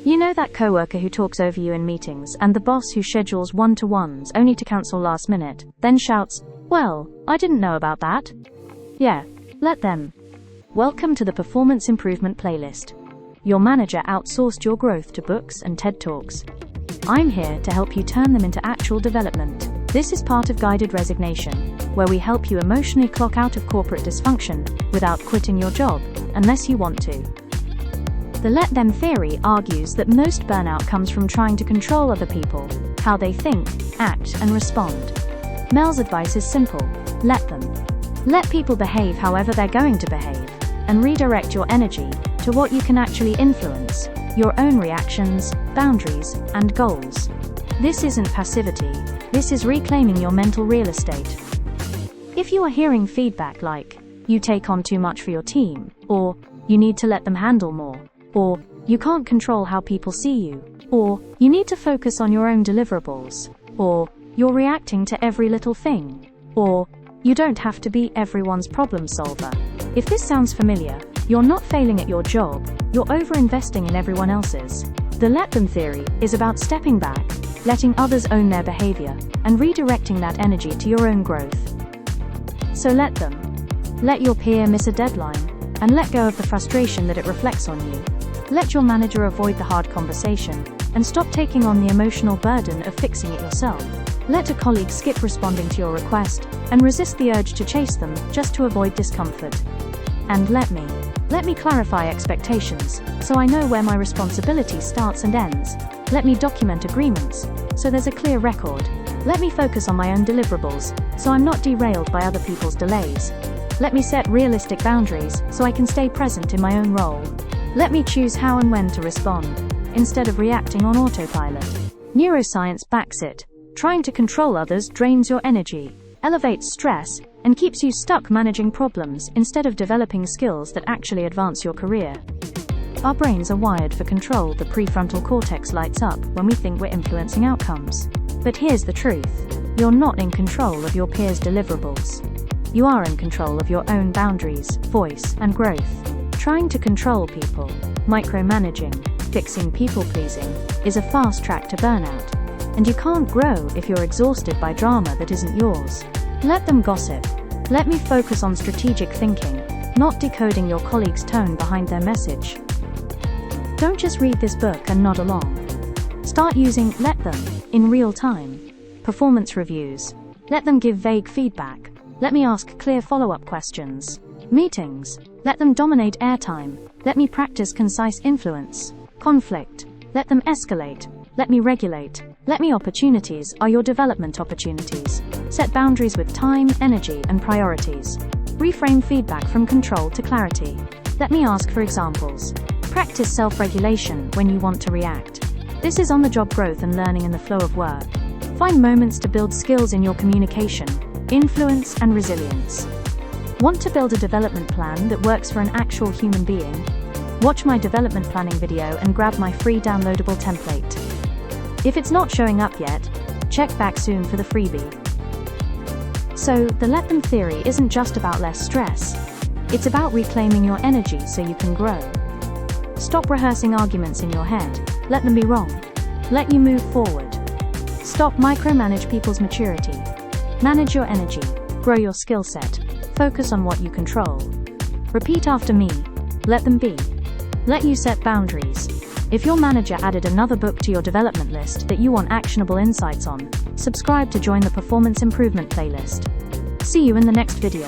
You know that coworker who talks over you in meetings, and the boss who schedules one-to-ones only to cancel last minute, then shouts, "Well, I didn't know about that." Yeah, let them. Welcome to the Performance Improvement Playlist. Your manager outsourced your growth to books and TED Talks. I'm here to help you turn them into actual development. This is part of Guided Resignation, where we help you emotionally clock out of corporate dysfunction without quitting your job, unless you want to. The let them theory argues that most burnout comes from trying to control other people, how they think, act, and respond. Mel's advice is simple: let them. Let people behave however they're going to behave, and redirect your energy to what you can actually influence: your own reactions, boundaries, and goals. This isn't passivity, this is reclaiming your mental real estate. If you are hearing feedback like, "You take on too much for your team," or "You need to let them handle more," or "You can't control how people see you," or "You need to focus on your own deliverables," or "You're reacting to every little thing," or "You don't have to be everyone's problem solver." If this sounds familiar, you're not failing at your job, you're over-investing in everyone else's. The let them theory is about stepping back, letting others own their behavior, and redirecting that energy to your own growth. So let them. Let your peer miss a deadline, and let go of the frustration that it reflects on you. Let your manager avoid the hard conversation, and stop taking on the emotional burden of fixing it yourself. Let a colleague skip responding to your request, and resist the urge to chase them just to avoid discomfort. And let me clarify expectations, so I know where my responsibility starts and ends. Let me document agreements, so there's a clear record. Let me focus on my own deliverables, so I'm not derailed by other people's delays. Let me set realistic boundaries, so I can stay present in my own role. Let me choose how and when to respond, instead of reacting on autopilot. Neuroscience backs it. Trying to control others drains your energy, elevates stress, and keeps you stuck managing problems instead of developing skills that actually advance your career. Our brains are wired for control. The prefrontal cortex lights up when we think we're influencing outcomes. But here's the truth: you're not in control of your peers' deliverables. You are in control of your own boundaries, voice, and growth. Trying to control people, micromanaging, fixing people-pleasing, is a fast track to burnout. And you can't grow if you're exhausted by drama that isn't yours. Let them gossip. Let me focus on strategic thinking, not decoding your colleague's tone behind their message. Don't just read this book and nod along. Start using let them in real time. Performance reviews. Let them give vague feedback. Let me ask clear follow-up questions. Meetings. Let them dominate airtime. Let me practice concise influence. Conflict. Let them escalate. Let me regulate. Let me opportunities are your development opportunities. Set boundaries with time, energy, and priorities. Reframe feedback from control to clarity. Let me ask for examples. Practice self-regulation when you want to react. This is on-the-job growth and learning in the flow of work. Find moments to build skills in your communication, influence, and resilience. Want to build a development plan that works for an actual human being? Watch my development planning video and grab my free downloadable template. If it's not showing up yet, check back soon for the freebie. So, the let them theory isn't just about less stress. It's about reclaiming your energy so you can grow. Stop rehearsing arguments in your head. Let them be wrong. Let you move forward. Stop micromanage people's maturity. Manage your energy. Grow your skill set. Focus on what you control. Repeat after me. Let them be. Let you set boundaries. If your manager added another book to your development list that you want actionable insights on, subscribe to join the Performance Improvement Playlist. See you in the next video.